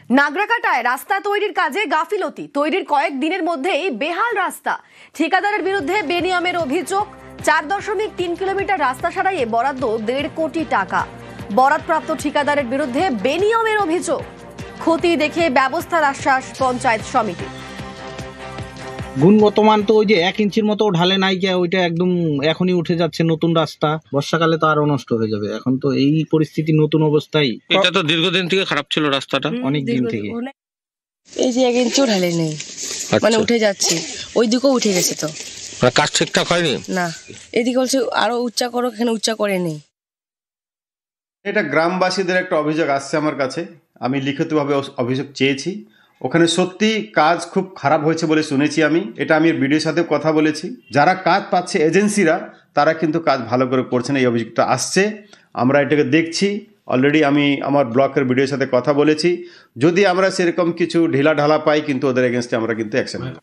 নাগরাকাটায় রাস্তা তৈরির কাজে গাফিলতি, তৈরির কয়েক দিনের মধ্যেই বেহাল রাস্তা। ঠিকাদারের বিরুদ্ধে বেনিয়মের অভিযোগ। 4.3 কিলোমিটার রাস্তা সারাইয়ে বরাদ্দ 1.5 কোটি টাকা। বরাদপ্রাপ্ত ঠিকাদারের বিরুদ্ধে বেনিয়মের অভিযোগ। ক্ষতি দেখে ব্যবস্থার আশ্বাস পঞ্চায়েত সমিতি। গুণগত মান তো ওই যে 1 ইঞ্চির মতো ঢালে নাই, ওইটা একদম এখনই উঠে যাচ্ছে। নতুন রাস্তা, বর্ষাকালে তো আরো নষ্ট হয়ে যাবে। এখন তো এই পরিস্থিতি, নতুন অবস্থায়। এটা তো দীর্ঘদিন থেকে খারাপ ছিল রাস্তাটা, অনেক দিন থেকে। এই যে 1 ইঞ্চিও ঢালে নেই, মানে উঠে যাচ্ছে। ওই দিকেও উঠে গেছে, তো কাজ ঠিকঠাক হয়নি না। এদিকে বলছে আরো উচ্চা করো, এখানে উচ্চা করে নেই। এটা গ্রামবাসীদের একটা অভিযোগ আসছে আমার কাছে, আমি লিখিতভাবে অভিযোগ চেয়েছি। ওখানে সত্যি কাজ খুব খারাপ হয়েছে বলে শুনেছি আমি। এটা আমি বিডিওর সাথে কথা বলেছি। যারা কাজ পাচ্ছে এজেন্সিরা, তারা কিন্তু কাজ ভালো করে করছে না, এই অভিযোগটা আসছে। আমরা এটাকে দেখছি। অলরেডি আমি আমার ব্লকের বিডিওর সাথে কথা বলেছি। যদি আমরা সেরকম কিছু ঢিলা ঢালা পাই, কিন্তু ওদের এগেনস্টে আমরা কিন্তু অ্যাকশন নেব।